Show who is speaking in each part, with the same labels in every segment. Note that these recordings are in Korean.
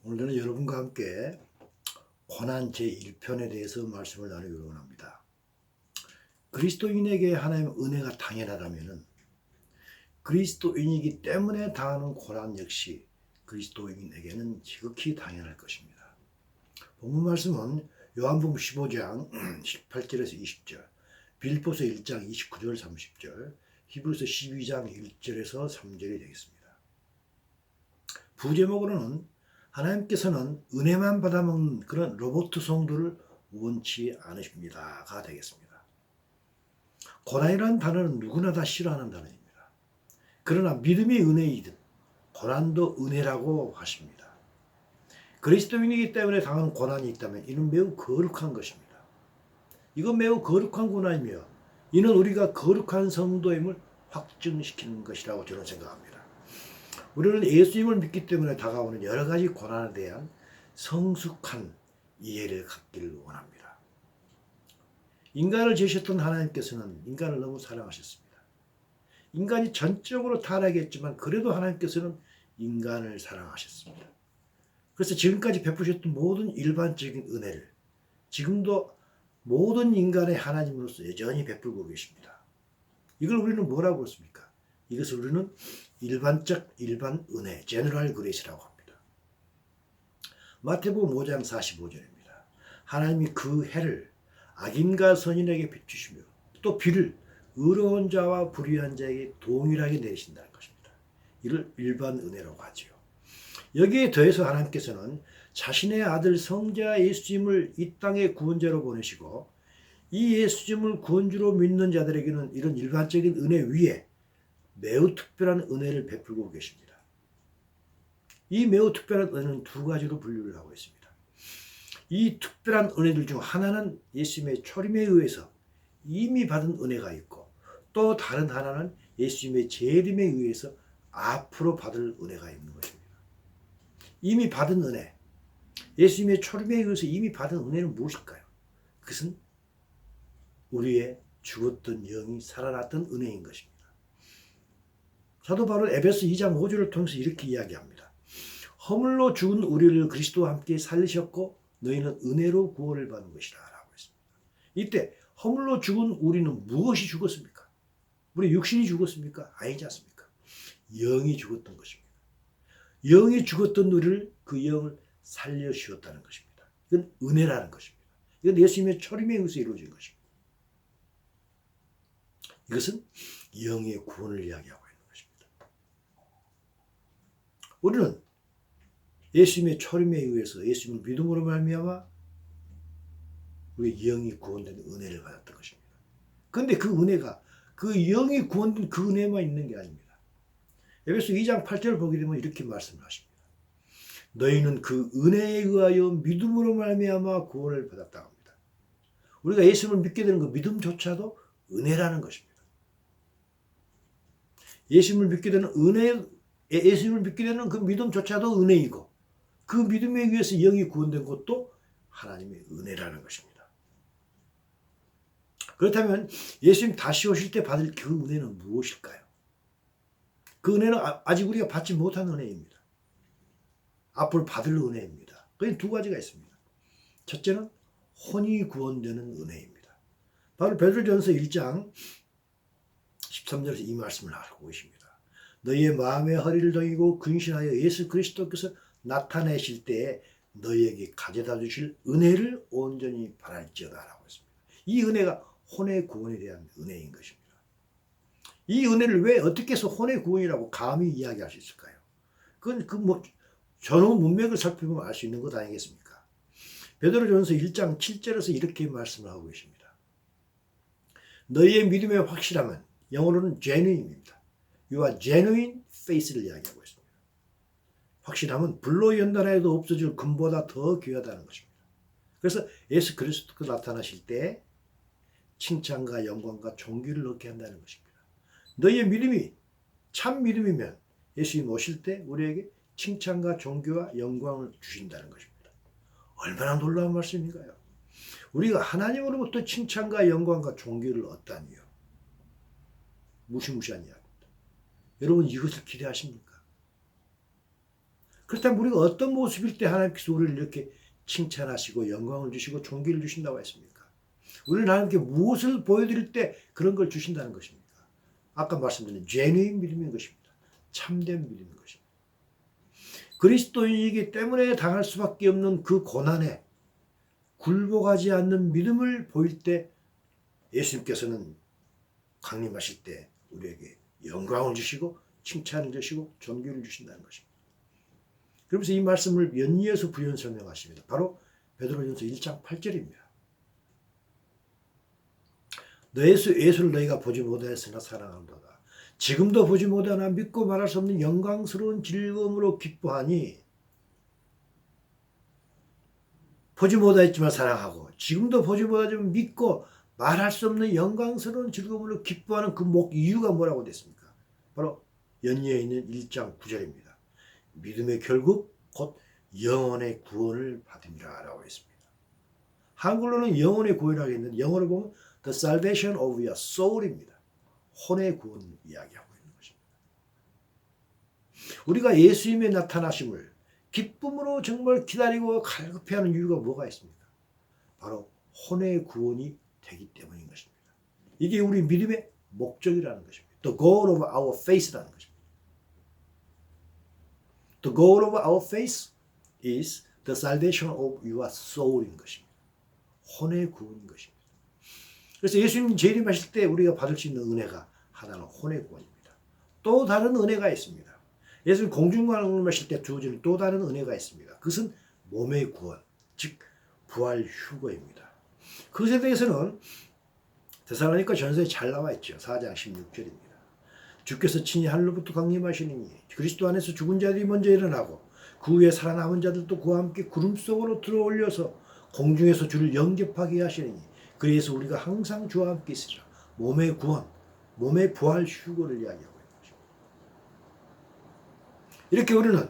Speaker 1: 오늘은 여러분과 함께 고난 제1편에 대해서 말씀을 나누기로 원합니다. 그리스도인에게 하나님의 은혜가 당연하다면 그리스도인이기 때문에 당하는 고난 역시 그리스도인에게는 지극히 당연할 것입니다. 본문 말씀은 요한복음 15장 18절에서 20절, 빌립보서 1장 29절 30절, 히브리서 12장 1절에서 3절이 되겠습니다. 부제목으로는 하나님께서는 은혜만 받아먹는 그런 로봇 성도를 원치 않으십니다가 되겠습니다. 고난이라는 단어는 누구나 다 싫어하는 단어입니다. 그러나 믿음이 은혜이듯 고난도 은혜라고 하십니다. 그리스도인이기 때문에 당하는 고난이 있다면 이는 매우 거룩한 것입니다. 이건 매우 거룩한 고난이며 이는 우리가 거룩한 성도임을 확증시키는 것이라고 저는 생각합니다. 우리는 예수님을 믿기 때문에 다가오는 여러 가지 고난에 대한 성숙한 이해를 갖기를 원합니다. 인간을 지으셨던 하나님께서는 인간을 너무 사랑하셨습니다. 인간이 전적으로 타락했지만 그래도 하나님께서는 인간을 사랑하셨습니다. 그래서 지금까지 베푸셨던 모든 일반적인 은혜를 지금도 모든 인간의 하나님으로서 여전히 베풀고 계십니다. 이걸 우리는 뭐라고 그렇습니까? 이것을 우리는 일반 은혜, 제너럴 그레이스라고 합니다. 마태복음 5장 45절입니다. 하나님이 그 해를 악인과 선인에게 비추시며 또 비를 의로운 자와 불의한 자에게 동일하게 내리신다는 것입니다. 이를 일반 은혜라고 하지요. 여기에 더해서 하나님께서는 자신의 아들 성자 예수님을 이 땅에 구원자로 보내시고 이 예수님을 구원주로 믿는 자들에게는 이런 일반적인 은혜 위에 매우 특별한 은혜를 베풀고 계십니다. 이 매우 특별한 은혜는 두 가지로 분류를 하고 있습니다. 이 특별한 은혜들 중 하나는 예수님의 초림에 의해서 이미 받은 은혜가 있고 또 다른 하나는 예수님의 재림에 의해서 앞으로 받을 은혜가 있는 것입니다. 이미 받은 은혜, 예수님의 초림에 의해서 이미 받은 은혜는 무엇일까요? 그것은 우리의 죽었던 영이 살아났던 은혜인 것입니다. 사도 바울 에베소 2장 5절을 통해서 이렇게 이야기합니다. 허물로 죽은 우리를 그리스도와 함께 살리셨고 너희는 은혜로 구원을 받은 것이라 라고 했습니다. 이때 허물로 죽은 우리는 무엇이 죽었습니까? 우리 육신이 죽었습니까? 아니지 않습니까? 영이 죽었던 것입니다. 영이 죽었던 우리를 그 영을 살려주셨다는 것입니다. 이건 은혜라는 것입니다. 이건 예수님의 초림에 의해서 이루어진 것입니다. 이것은 영의 구원을 이야기하고 있는 것입니다. 우리는 예수님의 초림에 의해서 예수님을 믿음으로 말미암아 우리 영이 구원된 은혜를 받았던 것입니다. 그런데 그 은혜가 그 영이 구원된 그 은혜만 있는 게 아닙니다. 에베소 2장 8절을 보게 되면 이렇게 말씀을 하십니다. 너희는 그 은혜에 의하여 믿음으로 말미암아 구원을 받았다 합니다. 우리가 예수님을 믿게 되는 그 믿음조차도 은혜라는 것입니다. 예수님을 믿게 되는 예수님을 믿게 되는 그 믿음조차도 은혜이고 그 믿음에 의해서 영이 구원된 것도 하나님의 은혜라는 것입니다. 그렇다면 예수님 다시 오실 때 받을 그 은혜는 무엇일까요? 그 은혜는 아직 우리가 받지 못한 은혜입니다. 앞으로 받을 은혜입니다. 그게 두 가지가 있습니다. 첫째는 혼이 구원되는 은혜입니다. 바로 베드로전서 1장 13절에서 이 말씀을 하고 계십니다. 너희의 마음의 허리를 동이고 근신하여 예수 그리스도께서 나타내실 때에 너희에게 가져다 주실 은혜를 온전히 바랄지어다 라고 했습니다. 이 은혜가 혼의 구원에 대한 은혜인 것입니다. 이 은혜를 왜 어떻게 해서 혼의 구원이라고 감히 이야기할 수 있을까요? 그건 전후 문맥을 살펴보면 알 수 있는 것 아니겠습니까? 베드로전서 1장 7절에서 이렇게 말씀을 하고 계십니다. 너희의 믿음의 확실함은 영어로는 genuine입니다. You are genuine faith를 이야기하고 있습니다. 확실함은 불로 연단해도 없어질 금보다 더 귀하다는 것입니다. 그래서 예수 그리스도가 나타나실 때 칭찬과 영광과 존귀를 얻게 한다는 것입니다. 너희의 믿음이 참 믿음이면 예수님 오실 때 우리에게 칭찬과 존귀와 영광을 주신다는 것입니다. 얼마나 놀라운 말씀인가요? 우리가 하나님으로부터 칭찬과 영광과 존귀를 얻다니요. 무시무시한 이야기입니다. 여러분 이것을 기대하십니까? 그렇다면 우리가 어떤 모습일 때 하나님께서 우리를 이렇게 칭찬하시고 영광을 주시고 존귀를 주신다고 했습니까? 우리는 하나님께 무엇을 보여드릴 때 그런 걸 주신다는 것입니까? 아까 말씀드린 genuine 믿음인 것입니다. 참된 믿음인 것입니다. 그리스도인이기 때문에 당할 수밖에 없는 그 고난에 굴복하지 않는 믿음을 보일 때 예수님께서는 강림하실 때 우리에게 영광을 주시고 칭찬을 주시고 존귀를 주신다는 것입니다. 그러면서 이 말씀을 연이어서 부연 설명하십니다. 바로 베드로전서 1장 8절입니다. 예수를 너희가 보지 못하였으나 사랑한도다. 지금도 보지 못하나 믿고 말할 수 없는 영광스러운 즐거움으로 기뻐하니, 보지 못하였지만 사랑하고 지금도 보지 못하지만 믿고 말할 수 없는 영광스러운 즐거움으로 기뻐하는 그 이유가 뭐라고 됐습니까? 바로 연이어 있는 1장 9절입니다. 믿음의 결국 곧 영혼의 구원을 받음이라 라고 했습니다. 한글로는 영혼의 구원이라고 했는데 영어로 보면 The salvation of your soul입니다. 혼의 구원을 이야기하고 있는 것입니다. 우리가 예수님의 나타나심을 기쁨으로 정말 기다리고 갈급해하는 이유가 뭐가 있습니까? 바로 혼의 구원이 되기 때문인 것입니다. 이게 우리 믿음의 목적이라는 것입니다. The goal of our faith라는 것입니다. The goal of our faith is the salvation of your soul인 것입니다. 혼의 구원인 것입니다. 그래서 예수님 재림하실 때 우리가 받을 수 있는 은혜가 하나는 혼의 구원입니다. 또 다른 은혜가 있습니다. 예수님 공중강림하실 때 주어지는 또 다른 은혜가 있습니다. 그것은 몸의 구원, 즉 부활 휴거입니다. 그것에 대해서는 데살로니가 전서에 잘 나와 있죠. 4장 16절입니다. 주께서 친히 하늘로부터 강림하시니 그리스도 안에서 죽은 자들이 먼저 일어나고 그 후에 살아남은 자들도 그와 함께 구름 속으로 들어올려서 공중에서 주를 영접하게 하시니 그래서 우리가 항상 주와 함께 있으리라. 몸의 구원, 몸의 부활 휴거를 이야기하고 있는 것입니다. 이렇게 우리는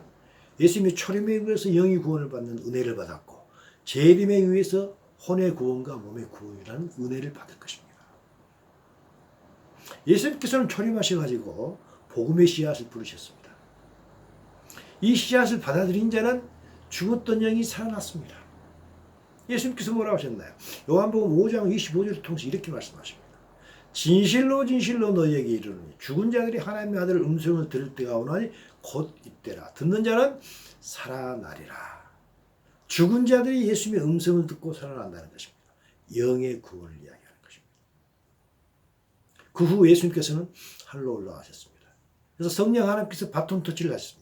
Speaker 1: 예수님의 초림에 의해서 영의 구원을 받는 은혜를 받았고 재림에 의해서 혼의 구원과 몸의 구원이라는 은혜를 받을 것입니다. 예수님께서는 초림하셔가지고 복음의 씨앗을 부르셨습니다. 이 씨앗을 받아들인 자는 죽었던 영이 살아났습니다. 예수님께서 뭐라고 하셨나요? 요한복음 5장 25절을 통해서 이렇게 말씀하십니다. 진실로 진실로 너희에게 이르노니 죽은 자들이 하나님의 아들 음성을 들을 때가 오나니 곧 이때라. 듣는 자는 살아나리라. 죽은 자들이 예수님의 음성을 듣고 살아난다는 것입니다. 영의 구원을 이야기하는 것입니다. 그 후 예수님께서는 하늘로 올라가셨습니다. 그래서 성령 하나님께서 바톤 터치를 하셨습니다.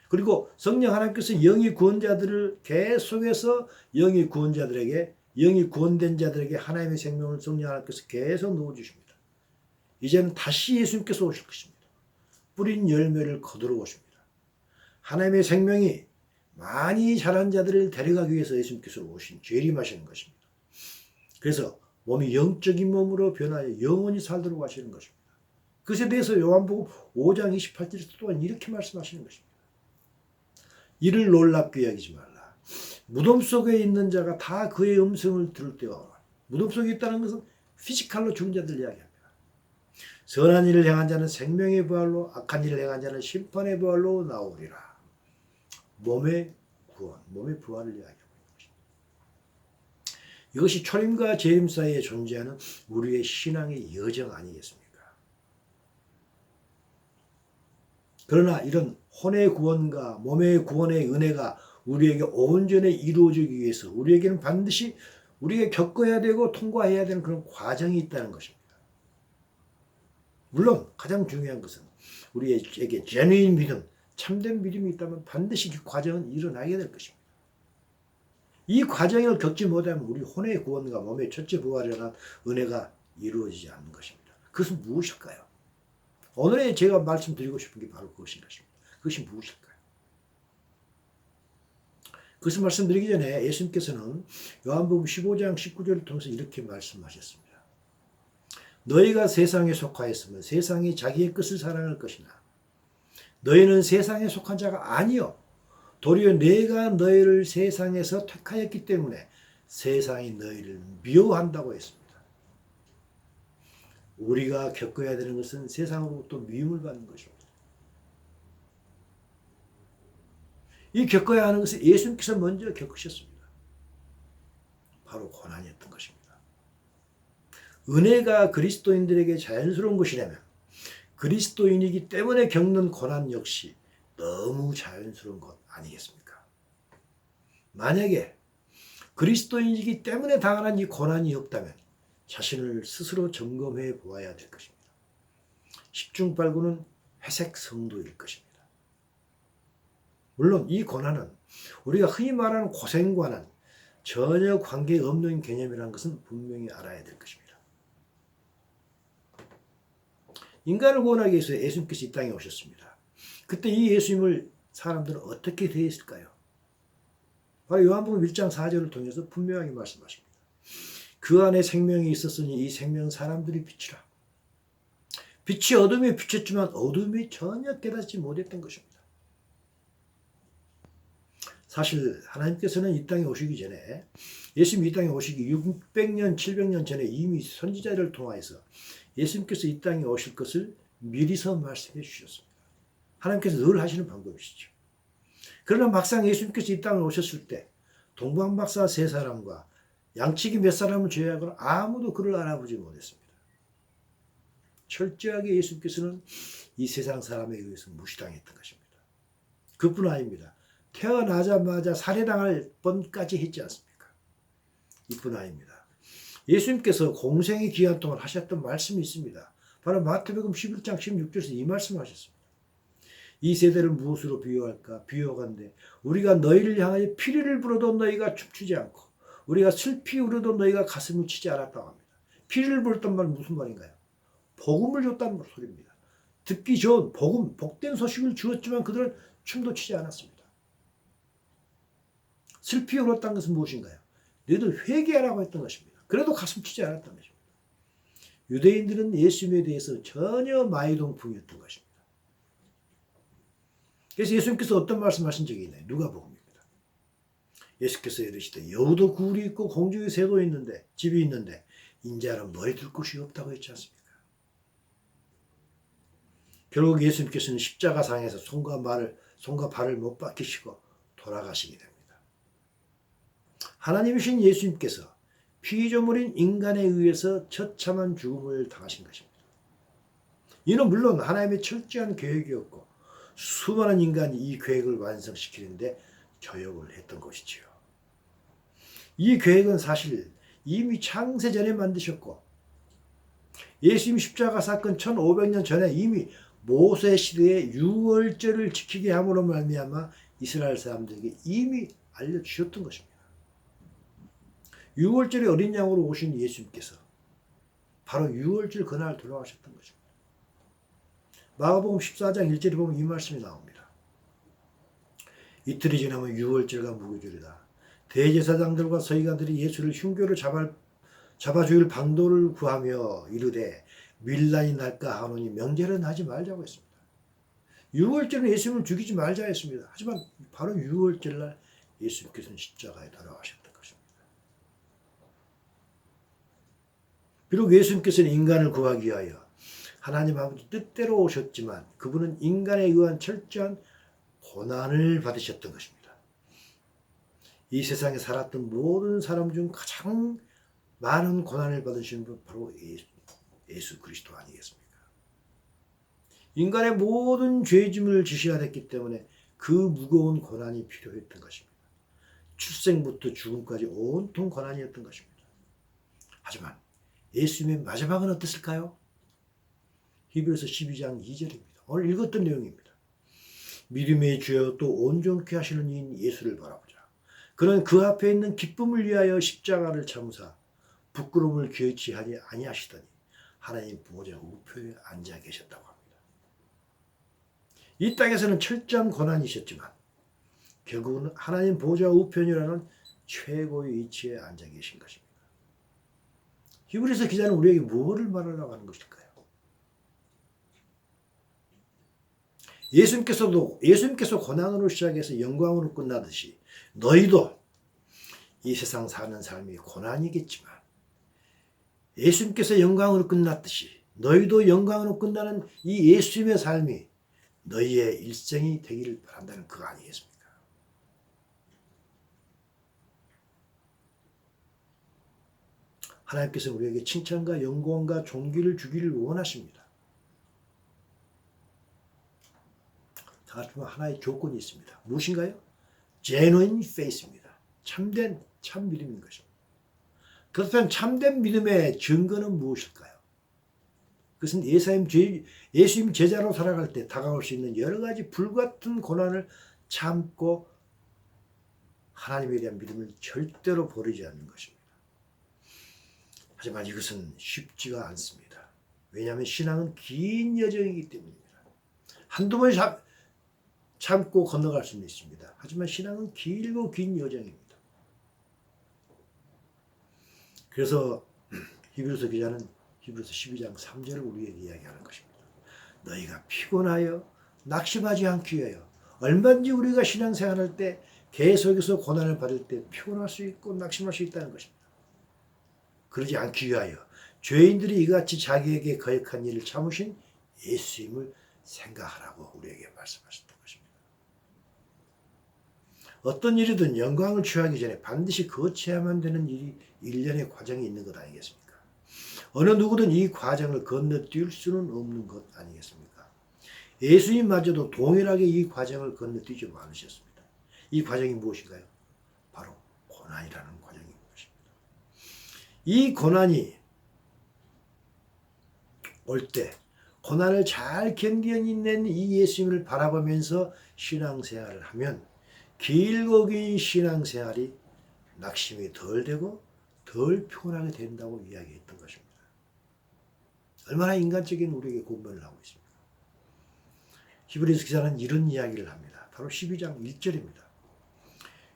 Speaker 1: 그리고 성령 하나님께서 영이 구원자들을 계속해서 영이 구원자들에게 영이 구원된 자들에게 하나님의 생명을 성령 하나님께서 계속 넣어주십니다. 이제는 다시 예수님께서 오실 것입니다. 뿌린 열매를 거두러 오십니다. 하나님의 생명이 많이 자란 자들을 데려가기 위해서 예수님께서 재림하시는 것입니다. 그래서 몸이 영적인 몸으로 변하여 영원히 살도록 하시는 것입니다. 그것에 대해서 요한복음 5장 28절에서 또한 이렇게 말씀하시는 것입니다. 이를 놀랍게 여기지 말라. 무덤 속에 있는 자가 다 그의 음성을 들을 때가 오라. 무덤 속에 있다는 것은 피지컬로 죽은 자들 이야기합니다. 선한 일을 행한 자는 생명의 부활로 악한 일을 행한 자는 심판의 부활로 나오리라. 몸의 구원, 몸의 부활을 이야기합니다. 이것이 초림과 재림 사이에 존재하는 우리의 신앙의 여정 아니겠습니까? 그러나 이런 혼의 구원과 몸의 구원의 은혜가 우리에게 온전히 이루어지기 위해서 우리에게는 반드시 우리가 겪어야 되고 통과해야 되는 그런 과정이 있다는 것입니다. 물론 가장 중요한 것은 우리에게 genuine 믿음, 참된 믿음이 있다면 반드시 그 과정은 일어나게 될 것입니다. 이 과정을 겪지 못하면 우리 혼의 구원과 몸의 첫째 부활이라는 은혜가 이루어지지 않는 것입니다. 그것은 무엇일까요? 오늘에 제가 말씀드리고 싶은 게 바로 그것인 것입니다. 그것이 무엇일까요? 그것을 말씀드리기 전에 예수님께서는 요한복음 15장 19절을 통해서 이렇게 말씀하셨습니다. 너희가 세상에 속하였으면 세상이 자기의 것을 사랑할 것이나 너희는 세상에 속한 자가 아니요 도리어 내가 너희를 세상에서 택하였기 때문에 세상이 너희를 미워한다고 했습니다. 우리가 겪어야 되는 것은 세상으로부터 미움을 받는 것입니다. 이 겪어야 하는 것을 예수님께서 먼저 겪으셨습니다. 바로 고난이었던 것입니다. 은혜가 그리스도인들에게 자연스러운 것이라면 그리스도인이기 때문에 겪는 고난 역시 너무 자연스러운 것 아니겠습니까? 만약에 그리스도인이기 때문에 당하는 이 고난이 없다면 자신을 스스로 점검해 보아야 될 것입니다. 십중팔구는 회색 성도일 것입니다. 물론 이 고난은 우리가 흔히 말하는 고생과는 전혀 관계없는 개념이라는 것은 분명히 알아야 될 것입니다. 인간을 구원하기 위해서 예수님께서 이 땅에 오셨습니다. 그때 이 예수님을 사람들은 어떻게 대했을까요? 바로 요한복음 1장 4절을 통해서 분명하게 말씀하십니다. 그 안에 생명이 있었으니 이 생명은 사람들이 빛이라. 빛이 어둠에 비쳤지만 어둠이 전혀 깨닫지 못했던 것입니다. 사실 하나님께서는 이 땅에 오시기 전에 예수님이 이 땅에 오시기 600년, 700년 전에 이미 선지자를 통하여서 예수님께서 이 땅에 오실 것을 미리서 말씀해 주셨습니다. 하나님께서 늘 하시는 방법이시죠. 그러나 막상 예수님께서 이 땅에 오셨을 때 동방박사 3사람과 양치기 몇 사람을 제외하고는 아무도 그를 알아보지 못했습니다. 철저하게 예수님께서는 이 세상 사람에 의해서 무시당했던 것입니다. 그뿐 아닙니다. 태어나자마자 살해당할 뻔까지 했지 않습니까? 이뿐 아닙니다. 예수님께서 공생의 기간 동안 하셨던 말씀이 있습니다. 바로 마태복음 11장 16절에서 이 말씀을 하셨습니다. 이 세대를 무엇으로 비유할까? 비유하건대 우리가 너희를 향하여 피리를 불어도 너희가 춤추지 않고 우리가 슬피 울어도 너희가 가슴을 치지 않았다고 합니다. 피리를 불었단 말은 무슨 말인가요? 복음을 줬다는 소리입니다. 듣기 좋은 복음, 복된 소식을 주었지만 그들은 춤도 추지 않았습니다. 슬피 울었다는 것은 무엇인가요? 너희들 회개하라고 했던 것입니다. 그래도 가슴 치지 않았던 것입니다. 유대인들은 예수님에 대해서 전혀 마이동풍이었던 것입니다. 그래서 예수님께서 어떤 말씀하신 적이 있나요? 누가복음입니다. 예수께서 이르시되 여우도 굴이 있고 공중에 새도 있는데 집이 있는데 인자는 너희들 곳이 없다고 했지 않습니까? 결국 예수님께서는 십자가상에서 손과 발을 못 박히시고 돌아가시게 됩니다. 하나님이신 예수님께서 피조물인 인간에 의해서 처참한 죽음을 당하신 것입니다. 이는 물론 하나님의 철저한 계획이었고 수많은 인간이 이 계획을 완성시키는데 조력을 했던 것이지요. 이 계획은 사실 이미 창세전에 만드셨고 예수님 십자가 사건 1500년 전에 이미 모세 시대의 유월절을 지키게 함으로 말미암아 이스라엘 사람들에게 이미 알려주셨던 것입니다. 유월절에 어린 양으로 오신 예수님께서 바로 유월절 그날 돌아가셨던 것입니다. 마가복음 14장 1절에 보면 이 말씀이 나옵니다. 이틀이 지나면 유월절과 무교절이다. 대제사장들과 서기관들이 예수를 흉교로 잡아주일 방도를 구하며 이르되 밀란이 날까 하노니 명절은 하지 말자고 했습니다. 유월절은 예수님을 죽이지 말자 했습니다. 하지만 바로 유월절날 예수님께서는 십자가에 돌아가셨던 것입니다. 비록 예수님께서는 인간을 구하기 위하여 하나님 아버지 뜻대로 오셨지만 그분은 인간에 의한 철저한 고난을 받으셨던 것입니다. 이 세상에 살았던 모든 사람 중 가장 많은 고난을 받으신 분 바로 예수 그리스도 아니겠습니까? 인간의 모든 죄짐을 지셔야 했기 때문에 그 무거운 고난이 필요했던 것입니다. 출생부터 죽음까지 온통 고난이었던 것입니다. 하지만 예수님의 마지막은 어땠을까요? 히브리서 12장 2절입니다. 오늘 읽었던 내용입니다. 믿음의 주여 또 온전케 하시는 이인 예수를 바라보자. 그는 그 앞에 있는 기쁨을 위하여 십자가를 참으사 부끄러움을 기어치 아니하시더니 하나님 보좌 우표에 앉아 계셨다고 합니다. 이 땅에서는 철저한 고난이셨지만 결국은 하나님 보좌 우편이라는 최고의 위치에 앉아 계신 것입니다. 히브리서 기자는 우리에게 무엇을 말하려고 하는 것일까요? 예수님께서 고난으로 시작해서 영광으로 끝나듯이 너희도 이 세상 사는 삶이 고난이겠지만 예수님께서 영광으로 끝났듯이 너희도 영광으로 끝나는 이 예수님의 삶이 너희의 일생이 되기를 바란다는 그거 아니겠습니까? 하나님께서 우리에게 칭찬과 영광과 존귀를 주기를 원하십니다. 하지만 하나의 조건이 있습니다. 무엇인가요? genuine faith입니다. 참된 참 믿음인 것입니다. 그렇다면 참된 믿음의 증거는 무엇일까요? 그것은 예수님 제자로 살아갈 때 다가올 수 있는 여러 가지 불같은 고난을 참고 하나님에 대한 믿음을 절대로 버리지 않는 것입니다. 하지만 이것은 쉽지가 않습니다. 왜냐하면 신앙은 긴 여정이기 때문입니다. 한두 번 참고 건너갈 수는 있습니다. 하지만 신앙은 길고 긴 여정입니다. 그래서 히브리서 기자는 히브리서 12장 3절을 우리에게 이야기하는 것입니다. 너희가 피곤하여 낙심하지 않기 위하여 얼마든지 우리가 신앙생활할 때 계속해서 고난을 받을 때 피곤할 수 있고 낙심할 수 있다는 것입니다. 그러지 않기 위하여 죄인들이 이같이 자기에게 거역한 일을 참으신 예수님을 생각하라고 우리에게 말씀하셨던 것입니다. 어떤 일이든 영광을 취하기 전에 반드시 거쳐야만 되는 일련의 과정이 있는 것 아니겠습니까? 어느 누구든 이 과정을 건너뛸 수는 없는 것 아니겠습니까? 예수님마저도 동일하게 이 과정을 건너뛰지 않으셨습니다. 이 과정이 무엇인가요? 바로 고난이라는 과정인 것입니다. 이 고난이 올 때 고난을 잘 견뎌낸 이 예수님을 바라보면서 신앙생활을 하면 길고 긴 신앙생활이 낙심이 덜 되고 덜 피곤하게 된다고 이야기했던 것입니다. 얼마나 인간적인 우리에게 공변을 하고 있습니까? 히브리서 기자는 이런 이야기를 합니다. 바로 12장 1절입니다.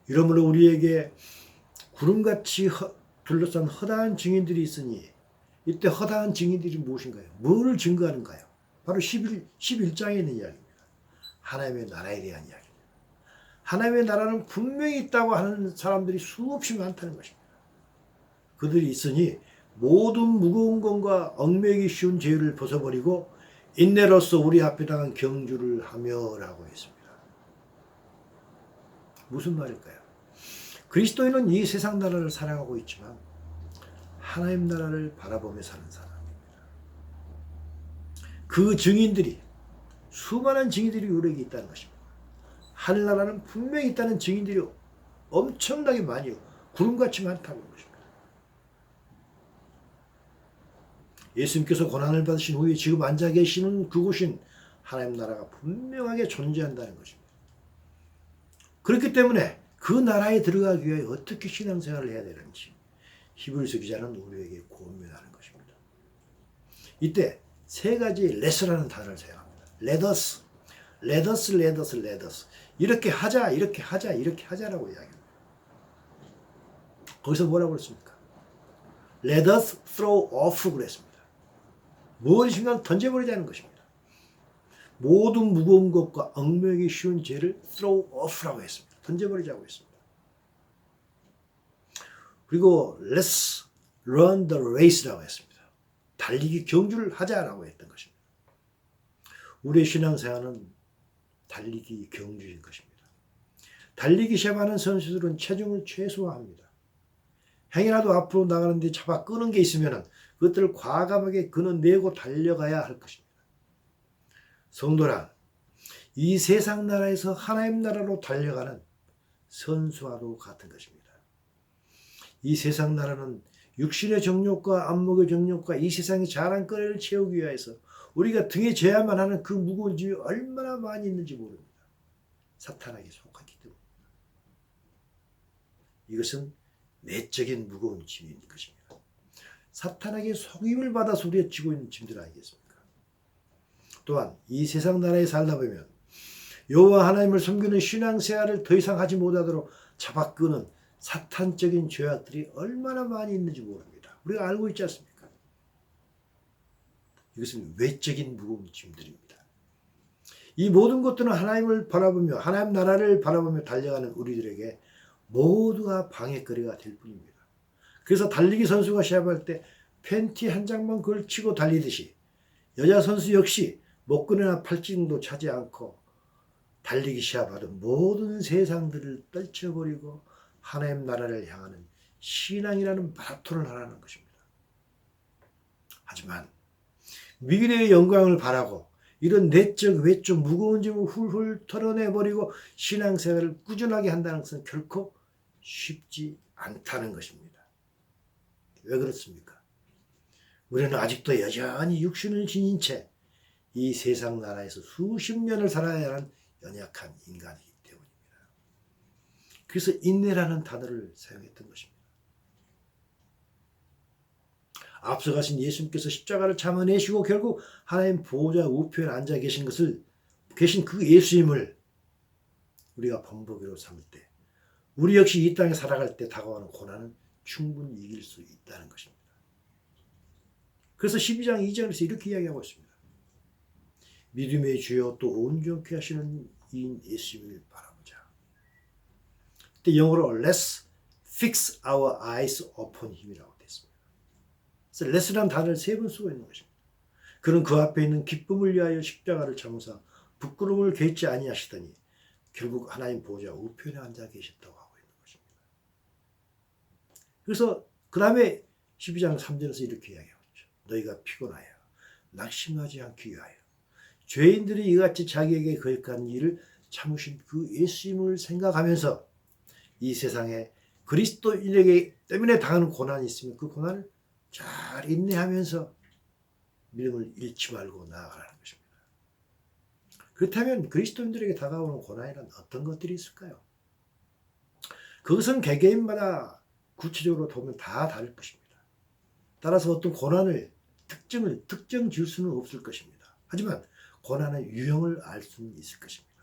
Speaker 1: 이러므로 우리에게 구름같이 둘러싼 허다한 증인들이 있으니 이때 허다한 증인들이 무엇인가요? 무엇을 증거하는가요? 바로 11장에 있는 이야기입니다. 하나님의 나라에 대한 이야기입니다. 하나님의 나라는 분명히 있다고 하는 사람들이 수없이 많다는 것입니다. 그들이 있으니 모든 무거운 것과 얽매이기 쉬운 죄를 벗어버리고 인내로서 우리 앞에 당한 경주를 하며 라고 했습니다. 무슨 말일까요? 그리스도인은 이 세상 나라를 살아가고 있지만 하나님 나라를 바라보며 사는 사람입니다. 그 증인들이 수많은 증인들이 우리에게 있다는 것입니다. 하늘나라는 분명히 있다는 증인들이 엄청나게 많이 구름같이 많다는 것입니다. 예수님께서 고난을 받으신 후에 지금 앉아 계시는 그곳인 하나님 나라가 분명하게 존재한다는 것입니다. 그렇기 때문에 그 나라에 들어가기 위해 어떻게 신앙생활을 해야 되는지 히브리서 기자는 우리에게 고민하는 것입니다. 이때 세 가지 let라는 단어를 사용합니다. let us. 이렇게 하자, 이렇게 하자, 이렇게 하자라고 이야기합니다. 거기서 뭐라고 그랬습니까? Let us throw off 그랬습니다. 무엇인가 던져버리자는 것입니다. 모든 무거운 것과 얽매이기 쉬운 죄를 throw off라고 했습니다. 던져버리자고 했습니다. 그리고 let's run the race라고 했습니다. 달리기 경주를 하자라고 했던 것입니다. 우리의 신앙생활은 달리기 경주인 것입니다. 달리기 시합하는 선수들은 체중을 최소화합니다. 행여라도 앞으로 나가는데 잡아 끄는 게 있으면 그것들을 과감하게 끊어내고 달려가야 할 것입니다. 성도란 이 세상 나라에서 하나님 나라로 달려가는 선수와도 같은 것입니다. 이 세상 나라는 육신의 정욕과 안목의 정욕과 이 세상의 자랑거리를 채우기 위해서 우리가 등에 져야만 하는 그 무거운 짐이 얼마나 많이 있는지 모릅니다. 사탄에게 속하기 때문입니다. 이것은 내적인 무거운 짐인 것입니다. 사탄에게 속임을 받아서 우리가 지고 있는 짐들 아니겠습니까? 또한 이 세상 나라에 살다 보면 여호와 하나님을 섬기는 신앙생활을 더 이상 하지 못하도록 잡아끄는 사탄적인 죄악들이 얼마나 많이 있는지 모릅니다. 우리가 알고 있지 않습니까? 이것은 외적인 무거운 짐들입니다. 이 모든 것들은 하나님을 바라보며 하나님 나라를 바라보며 달려가는 우리들에게 모두가 방해거리가 될 뿐입니다. 그래서 달리기 선수가 시합할 때 팬티 한 장만 걸치고 달리듯이 여자 선수 역시 목걸이나 팔찌등도 차지 않고 달리기 시합하던 모든 세상들을 떨쳐버리고 하나님 나라를 향하는 신앙이라는 마라톤을 하라는 것입니다. 하지만 미래의 영광을 바라고 이런 내적 외적 무거운 짐을 훌훌 털어내버리고 신앙생활을 꾸준하게 한다는 것은 결코 쉽지 않다는 것입니다. 왜 그렇습니까? 우리는 아직도 여전히 육신을 지닌 채 이 세상 나라에서 수십 년을 살아야 하는 연약한 인간이기 때문입니다. 그래서 인내라는 단어를 사용했던 것입니다. 앞서가신 예수님께서 십자가를 참아내시고 결국 하나님 보호자 우편에 앉아 계신 그 예수님을 우리가 범벅이로 삼을 때 우리 역시 이 땅에 살아갈 때 다가오는 고난은 충분히 이길 수 있다는 것입니다. 그래서 12장 2절에서 이렇게 이야기하고 있습니다. 믿음의 주여 또 온전케 하시는 이인 예수님을 바라보자. 그때 영어로 Let's fix our eyes upon him이라고 되어 있습니다. 그래서 let's라는 단어를 3번 쓰고 있는 것입니다. 그는 그 앞에 있는 기쁨을 위하여 십자가를 참으사 부끄러움을 개치 아니하시더니 결국 하나님 보호자 우편에 앉아 계셨다고 하고 있는 것입니다. 그래서 그 다음에 12장 3절에서 이렇게 이야기하고 있죠. 너희가 피곤하여 낙심하지 않기 위하여 죄인들이 이같이 자기에게 거역한 일을 참으신 그 예수님을 생각하면서 이 세상에 그리스도인에게 때문에 당하는 고난이 있으면 그 고난을 잘 인내하면서 믿음을 잃지 말고 나아가라는 것입니다. 그렇다면 그리스도인들에게 다가오는 고난이란 어떤 것들이 있을까요? 그것은 개개인마다 구체적으로 보면 다 다를 것입니다. 따라서 어떤 고난을 특정 지을 수는 없을 것입니다. 하지만 고난의 유형을 알 수는 있을 것입니다.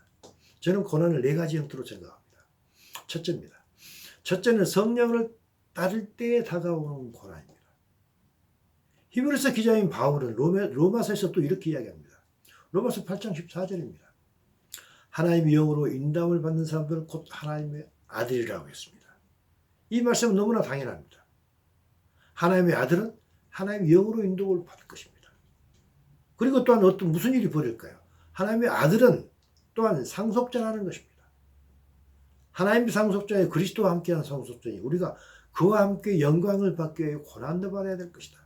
Speaker 1: 저는 고난을 4가지 형태로 생각합니다. 첫째입니다. 첫째는 성령을 따를 때에 다가오는 고난입니다. 히브리서 기자인 바울은 로마서에서 또 이렇게 이야기합니다. 로마서 8장 14절입니다. 하나님의 영으로 인도함을 받는 사람들은 곧 하나님의 아들이라고 했습니다. 이 말씀은 너무나 당연합니다. 하나님의 아들은 하나님의 영으로 인도를 받을 것입니다. 그리고 또한 무슨 일이 벌일까요? 하나님의 아들은 또한 상속자라는 것입니다. 하나님의 상속자의 그리스도와 함께한 상속자니 우리가 그와 함께 영광을 받기 위해 고난도 받아야 될 것이다.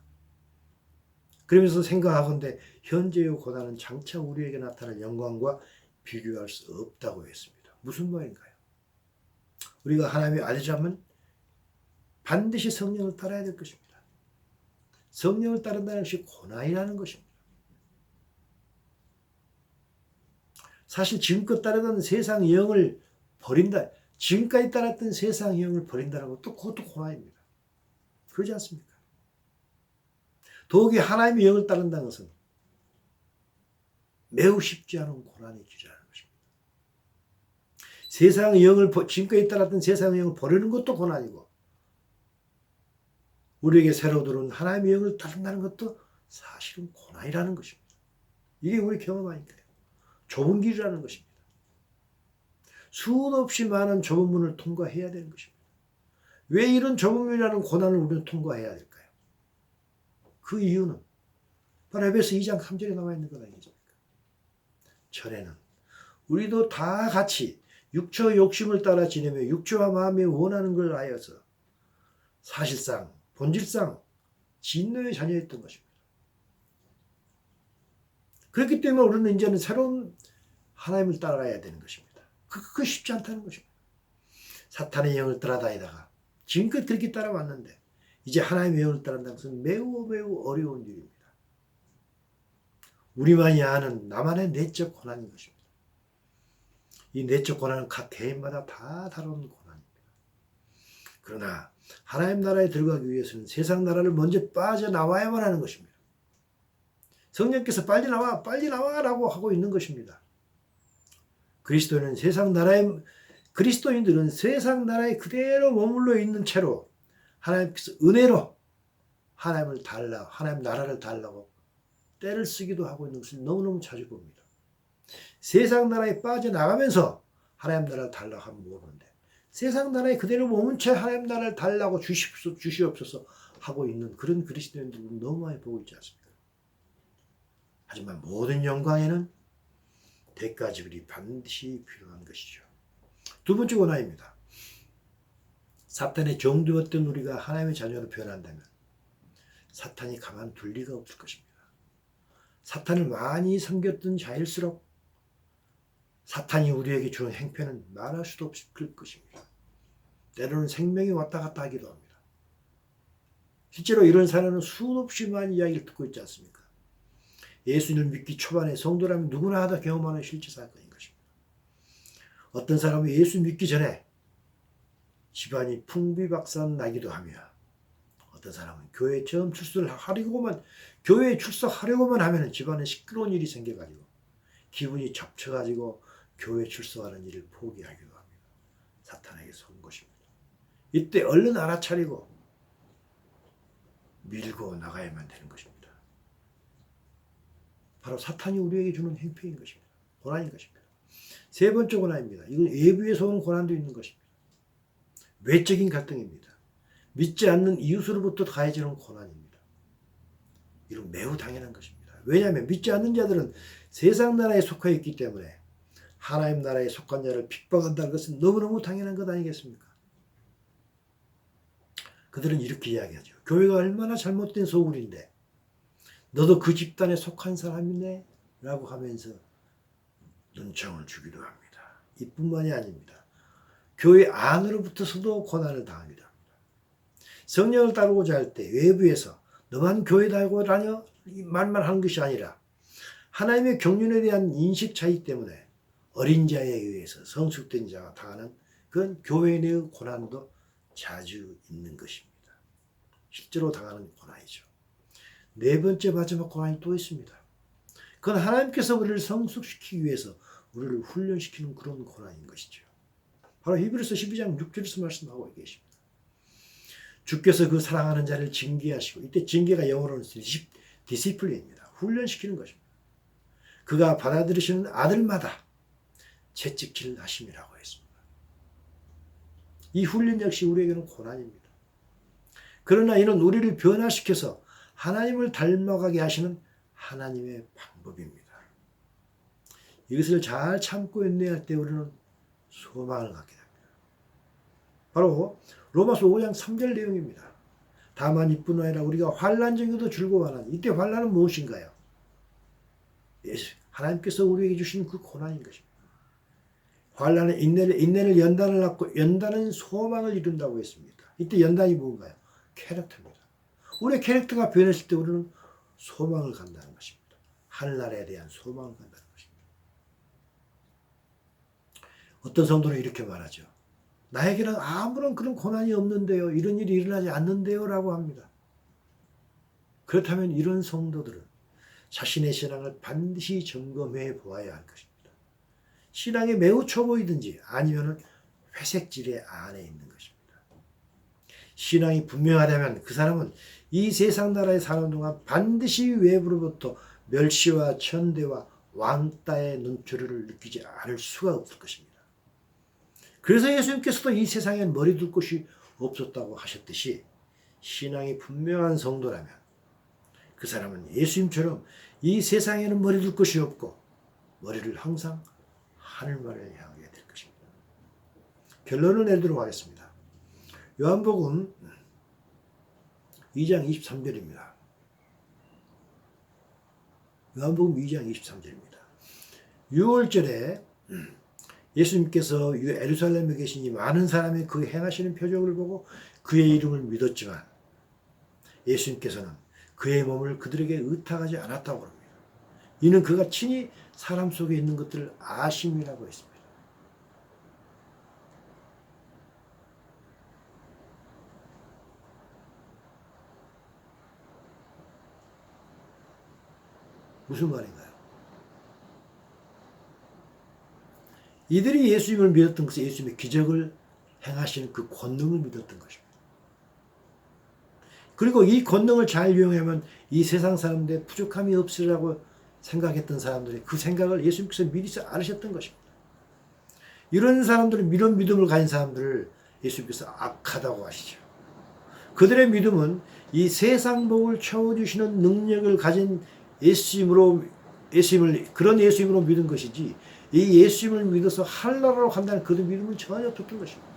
Speaker 1: 그러면서 생각하건대 현재의 고난은 장차 우리에게 나타날 영광과 비교할 수 없다고 했습니다. 무슨 말인가요? 우리가 하나님의 아들이라면 반드시 성령을 따라야 될 것입니다. 성령을 따른다는 것이 고난이라는 것입니다. 사실 지금껏 따르던 세상 영을 버린다. 지금까지 따랐던 세상 영을 버린다는 것도 그것도 고난입니다. 그러지 않습니까? 더욱이 하나님의 영을 따른다는 것은 매우 쉽지 않은 고난의 길이라는 것입니다. 세상의 영을 지금까지 따랐던 세상의 영을 버리는 것도 고난이고 우리에게 새로 들어온 하나님의 영을 따른다는 것도 사실은 고난이라는 것입니다. 이게 우리 경험 아닐까요? 좁은 길이라는 것입니다. 수도 없이 많은 좁은 문을 통과해야 되는 것입니다. 왜 이런 좁은 문이라는 고난을 우리는 통과해야 될까요? 그 이유는 바로 에베소 2장 3절에 나와 있는 것 아니겠습니까? 전에는 우리도 다 같이 육체의 욕심을 따라 지내며 육체와 마음이 원하는 걸 하여서 사실상 본질상 진노의 자녀였던 것입니다. 그렇기 때문에 우리는 이제는 새로운 하나님을 따라가야 되는 것입니다. 그거 쉽지 않다는 것입니다. 사탄의 영을 따라다니다가 지금껏 그렇게 따라왔는데 이제 하나님의 영을 따른다는 것은 매우 어려운 일입니다. 우리만이 아는 나만의 내적 고난인 것입니다. 이 내적 고난은 각 개인마다 다 다른 고난입니다. 그러나 하나님 나라에 들어가기 위해서는 세상 나라를 먼저 빠져나와야만 하는 것입니다. 성령께서 빨리 나와라고 하고 있는 것입니다. 그리스도인들은 세상 나라에 그대로 머물러 있는 채로 하나님께서 은혜로 하나님 나라를 달라고 때를 쓰기도 하고 있는 것을 너무너무 자주 봅니다. 세상 나라에 빠져나가면서 하나님 나라를 달라고 하면 모르는데 세상 나라에 그대로 머문 채 하나님 나라를 달라고 주시옵소서 하고 있는 그런 그리스도인들을 너무 많이 보고 있지 않습니까? 하지만 모든 영광에는 대가지불이 반드시 필요한 것이죠. 두 번째 고난입니다. 사탄의 종되었던 우리가 하나님의 자녀로 변한다면 사탄이 가만둘 리가 없을 것입니다. 사탄을 많이 섬겼던 자일수록 사탄이 우리에게 주는 행편은 말할 수도 없을 것입니다. 때로는 생명이 왔다 갔다 하기도 합니다. 실제로 이런 사례는 수없이 많은 이야기를 듣고 있지 않습니까? 예수님을 믿기 초반에 성도라면 누구나 다 경험하는 실제 사건인 것입니다. 어떤 사람은 예수 믿기 전에 집안이 풍비박산 나기도 하며, 어떤 사람은 교회에 처음 교회에 출석하려고만 하면 집안에 시끄러운 일이 생겨가지고 기분이 잡쳐가지고 교회 출석하는 일을 포기하기도 합니다. 사탄에게 속은 것입니다. 이때 얼른 알아차리고 밀고 나가야만 되는 것입니다. 바로 사탄이 우리에게 주는 행패인 것입니다. 고난인 것입니다. 세 번째 고난입니다. 이건 외부에서 오는 고난도 있는 것입니다. 외적인 갈등입니다. 믿지 않는 이웃으로부터 가해지는 고난입니다. 이건 매우 당연한 것입니다. 왜냐하면 믿지 않는 자들은 세상 나라에 속해 있기 때문에 하나님 나라에 속한 자를 핍박한다는 것은 너무너무 당연한 것 아니겠습니까? 그들은 이렇게 이야기하죠. 교회가 얼마나 잘못된 소굴인데 너도 그 집단에 속한 사람이네? 라고 하면서 눈총을 주기도 합니다. 이뿐만이 아닙니다. 교회 안으로부터서도 고난을 당하기도 합니다. 성령을 따르고자 할 때 외부에서 너만 교회 다니고 이 말만 하는 것이 아니라 하나님의 경륜에 대한 인식 차이 때문에 어린 자에 의해서 성숙된 자가 당하는 그런 교회 내의 고난도 자주 있는 것입니다. 실제로 당하는 고난이죠. 네 번째 마지막 고난이 또 있습니다. 그건 하나님께서 우리를 성숙시키기 위해서 우리를 훈련시키는 그런 고난인 것이죠. 바로 히브리서 12장 6절에서 말씀하고 계십니다. 주께서 그 사랑하는 자를 징계하시고, 이때 징계가 영어로는 디시플린입니다. 훈련시키는 것입니다. 그가 받아들이시는 아들마다 채찍질 하심이라고 했습니다. 이 훈련 역시 우리에게는 고난입니다. 그러나 이는 우리를 변화시켜서 하나님을 닮아가게 하시는 하나님의 방법입니다. 이것을 잘 참고 인내할 때 우리는 소망을 갖게 됩니다. 바로 로마서 5장 3절 내용입니다. 다만 이뿐 아니라 우리가 환난 중에도 즐거워하는, 이때 환난은 무엇인가요? 하나님께서 우리에게 주신 그 고난인 것입니다. 환난은 인내를 연단을 낳고 연단은 소망을 이룬다고 했습니다. 이때 연단이 뭔가요? 캐릭터입니다. 우리의 캐릭터가 변했을 때 우리는 소망을 갖는다는 것입니다. 하늘나라에 대한 소망을 갖는다는 것입니다. 어떤 성도는 이렇게 말하죠. 나에게는 아무런 그런 고난이 없는데요. 이런 일이 일어나지 않는데요. 라고 합니다. 그렇다면 이런 성도들은 자신의 신앙을 반드시 점검해 보아야 할 것입니다. 신앙이 매우 초보이든지 아니면 회색지대 안에 있는 것입니다. 신앙이 분명하다면 그 사람은 이 세상 나라에 사는 동안 반드시 외부로부터 멸시와 천대와 왕따의 눈초리를 느끼지 않을 수가 없을 것입니다. 그래서 예수님께서도 이 세상에 머리 둘 곳이 없었다고 하셨듯이 신앙이 분명한 성도라면 그 사람은 예수님처럼 이 세상에는 머리 둘 곳이 없고 머리를 항상 하늘만을 향하게 될 것입니다. 결론을 내도록 하겠습니다. 요한복음 2장 23절입니다. 요한복음 2장 23절입니다. 6월절에 예수님께서 예루살렘에 계신 이 많은 사람이 그 행하시는 표적을 보고 그의 이름을 믿었지만 예수님께서는 그의 몸을 그들에게 의탁하지 않았다고 합니다. 이는 그가 친히 사람 속에 있는 것들을 아심이라고 했습니다. 무슨 말인가요? 이들이 예수님을 믿었던 것은 예수님의 기적을 행하시는 그 권능을 믿었던 것입니다. 그리고 이 권능을 잘 이용하면 이 세상 사람들의 부족함이 없으리라고 생각했던 사람들이 그 생각을 예수님께서 미리 알으셨던 것입니다. 이런 사람들은 이런 믿음을 가진 사람들을 예수님께서 악하다고 하시죠. 그들의 믿음은 이 세상 복을 채워주시는 능력을 가진 그런 예수님으로 믿은 것이지 이 예수님을 믿어서 하늘나라로 간다는 그 믿음은 전혀 없었던 것입니다.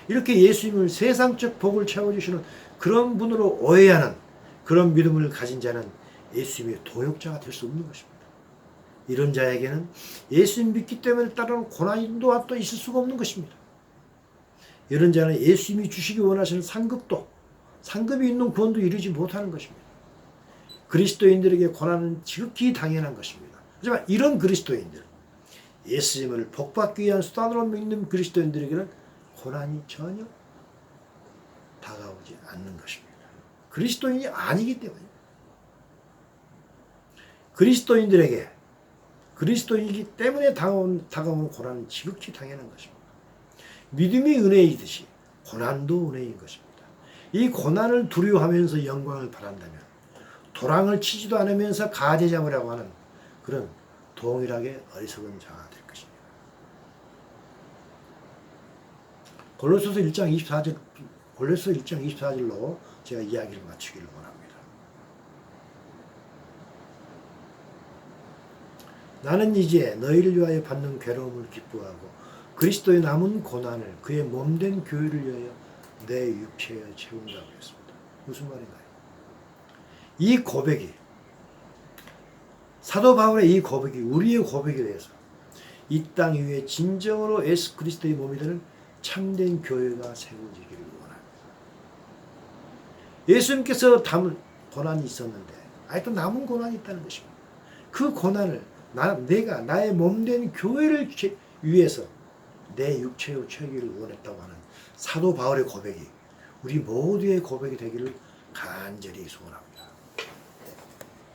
Speaker 1: 이렇게 예수님을 세상적 복을 채워주시는 그런 분으로 오해하는 그런 믿음을 가진 자는 예수님의 동역자가 될 수 없는 것입니다. 이런 자에게는 예수님 믿기 때문에 따르는 고난이 또 있을 수가 없는 것입니다. 이런 자는 예수님이 주시기 원하시는 상급이 있는 구원도 이루지 못하는 것입니다. 그리스도인들에게 고난은 지극히 당연한 것입니다. 하지만 이런 그리스도인들, 예수님을 복받기 위한 수단으로 믿는 그리스도인들에게는 고난이 전혀 다가오지 않는 것입니다. 그리스도인이 아니기 때문에 그리스도인이기 때문에 다가오는 고난은 지극히 당연한 것입니다. 믿음이 은혜이듯이 고난도 은혜인 것입니다. 이 고난을 두려워하면서 영광을 바란다면 도랑을 치지도 않으면서 가지 잡으려고 하는 그런 동일하게 어리석은 자가 될 것입니다. 골로새서 1장 24절로 제가 이야기를 마치기를 원합니다. 나는 이제 너희를 위하여 받는 괴로움을 기뻐하고 그리스도의 남은 고난을 그의 몸된 교회를 위하여 내 육체에 채운다고 했습니다. 무슨 말인가요? 이 고백이, 사도 바울의 이 고백이 우리의 고백에 대해서 이 땅 위에 진정으로 예수 그리스도의 몸이 되는 참된 교회가 세워지기를 원합니다. 예수님께서 담은 고난이 있었는데 아직도 남은 고난이 있다는 것입니다. 그 고난을 내가 나의 몸된 교회를 위해서 내 육체로 채우기를 원했다고 하는 사도 바울의 고백이 우리 모두의 고백이 되기를 간절히 소원합니다.